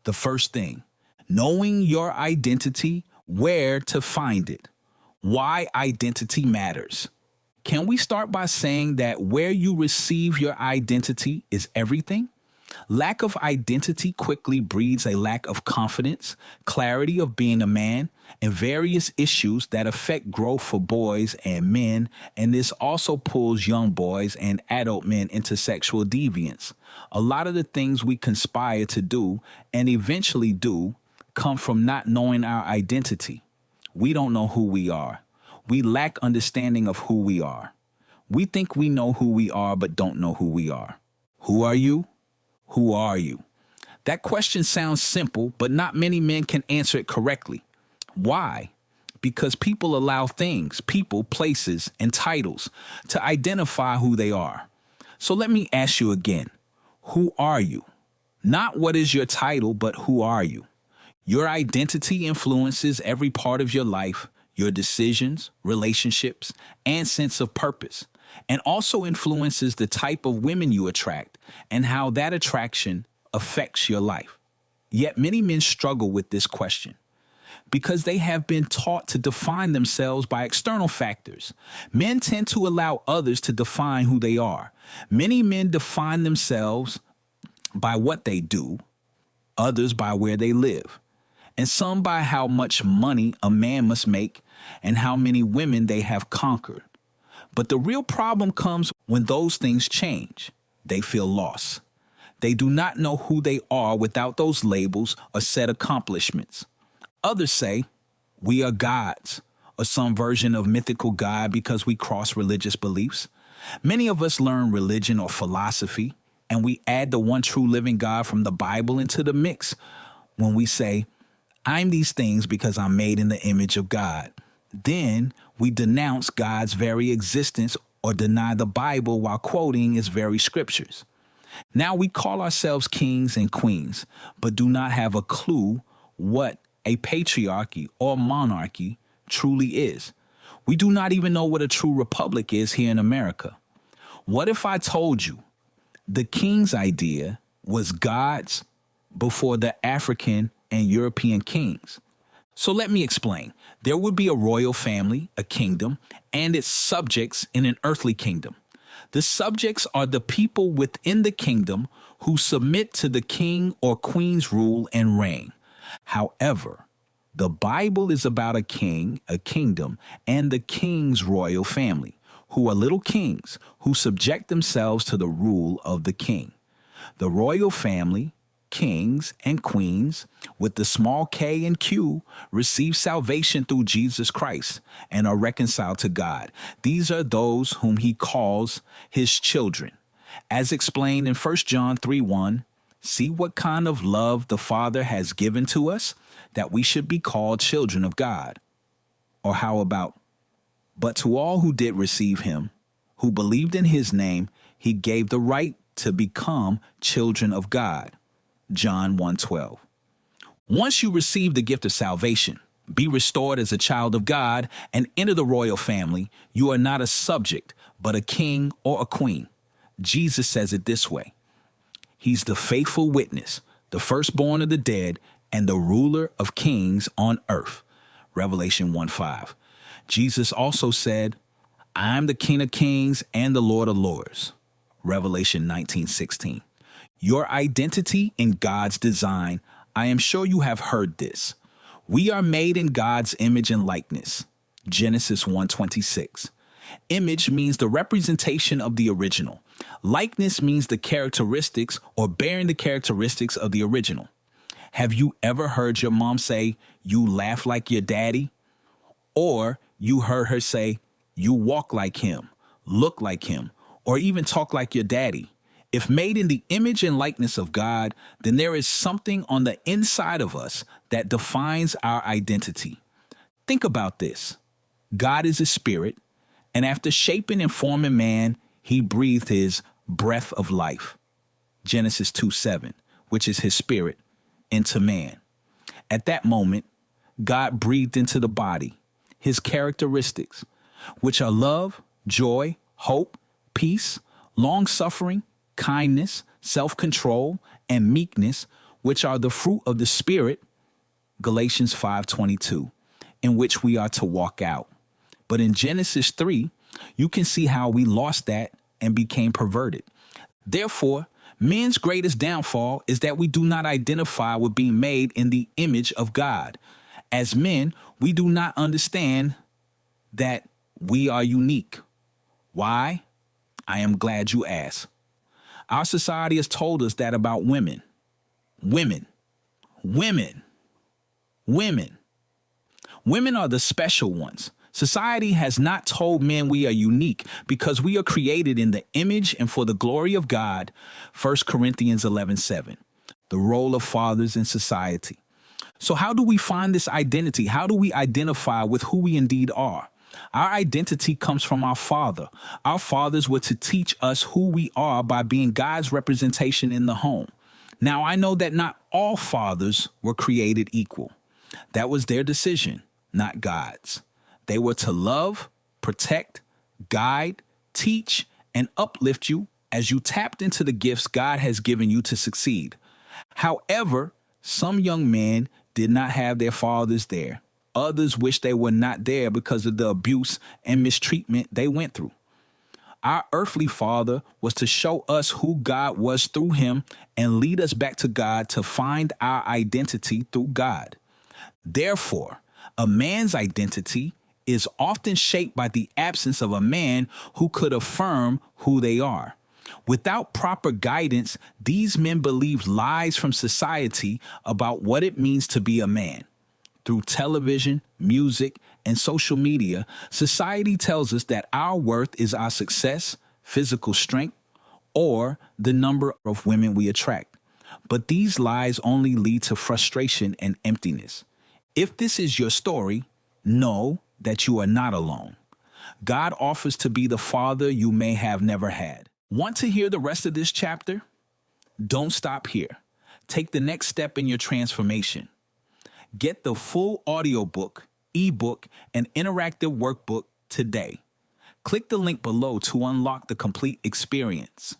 The first thing, knowing your identity, where to find it, why identity matters. Can we start by saying that where you receive your identity is everything? Lack of identity quickly breeds a lack of confidence, clarity of being a man, and various issues that affect growth for boys and men, and this also pulls young boys and adult men into sexual deviance. A lot of the things we conspire to do and eventually do come from not knowing our identity. We don't know who we are. We lack understanding of who we are. We think we know who we are, but don't know who we are. Who are you? Who are you? That question sounds simple, but not many men can answer it correctly. Why? Because people allow things, people, places, and titles to identify who they are. So let me ask you again, who are you? Not what is your title, but who are you? Your identity influences every part of your life, your decisions, relationships, and sense of purpose, and also influences the type of women you attract and how that attraction affects your life. Yet many men struggle with this question because they have been taught to define themselves by external factors. Men tend to allow others to define who they are. Many men define themselves by what they do, others by where they live, and some by how much money a man must make and how many women they have conquered. But the real problem comes when those things change. They feel lost. They do not know who they are without those labels or set accomplishments. Others say, we are gods, or some version of mythical God because we cross religious beliefs. Many of us learn religion or philosophy, and we add the one true living God from the Bible into the mix when we say, I'm these things because I'm made in the image of God. Then we denounce God's very existence or deny the Bible while quoting its very scriptures. Now we call ourselves kings and queens, but do not have a clue what a patriarchy or monarchy truly is. We do not even know what a true republic is here in America. What if I told you the king's idea was God's before the African and European kings? So let me explain. There would be a royal family, a kingdom, and its subjects in an earthly kingdom. The subjects are the people within the kingdom who submit to the king or queen's rule and reign. However, the Bible is about a king, a kingdom, and the king's royal family, who are little kings who subject themselves to the rule of the king. The royal family, kings and queens, with the small k and q, receive salvation through Jesus Christ and are reconciled to God. These are those whom he calls his children. As explained in 1 John 3:1, see what kind of love the Father has given to us, that we should be called children of God. Or how about, but to all who did receive him, who believed in his name, he gave the right to become children of God. John 1:12. Once you receive the gift of salvation, be restored as a child of God, and enter the royal family, you are not a subject, but a king or a queen. Jesus says it this way. He's the faithful witness, the firstborn of the dead, and the ruler of kings on earth. Revelation 1:5. Jesus also said, I am the King of kings and the Lord of lords. Revelation 19:16. Your identity in God's design, I am sure you have heard this. We are made in God's image and likeness. Genesis 1:26. Image means the representation of the original. Likeness means the characteristics or bearing the characteristics of the original. Have you ever heard your mom say, you laugh like your daddy? Or you heard her say, you walk like him, look like him, or even talk like your daddy? If made in the image and likeness of God, then there is something on the inside of us that defines our identity. Think about this. God is a spirit, and after shaping and forming man, he breathed his breath of life, Genesis 2:7, which is his spirit, into man. At that moment, God breathed into the body his characteristics, which are love, joy, hope, peace, long-suffering, kindness, self-control, and meekness, which are the fruit of the Spirit, Galatians 5:22, in which we are to walk out. But in Genesis 3, you can see how we lost that and became perverted. Therefore, men's greatest downfall is that we do not identify with being made in the image of God. As men, we do not understand that we are unique. Why? I am glad you asked. Our society has told us that about women. Women are the special ones. Society has not told men we are unique because we are created in the image and for the glory of God. 1 Corinthians 11:7. The role of fathers in society. So how do we find this identity? How do we identify with who we indeed are? Our identity comes from our Father. Our fathers were to teach us who we are by being God's representation in the home. Now, I know that not all fathers were created equal. That was their decision, not God's. They were to love, protect, guide, teach, and uplift you as you tapped into the gifts God has given you to succeed. However, some young men did not have their fathers there. Others wish they were not there because of the abuse and mistreatment they went through. Our earthly father was to show us who God was through him and lead us back to God to find our identity through God. Therefore, a man's identity is often shaped by the absence of a man who could affirm who they are. Without proper guidance, these men believe lies from society about what it means to be a man. Through television, music, and social media, society tells us that our worth is our success, physical strength, or the number of women we attract. But these lies only lead to frustration and emptiness. If this is your story, know that you are not alone. God offers to be the father you may have never had. Want to hear the rest of this chapter? Don't stop here. Take the next step in your transformation. Get the full audiobook, eBook, and interactive workbook today. Click the link below to unlock the complete experience.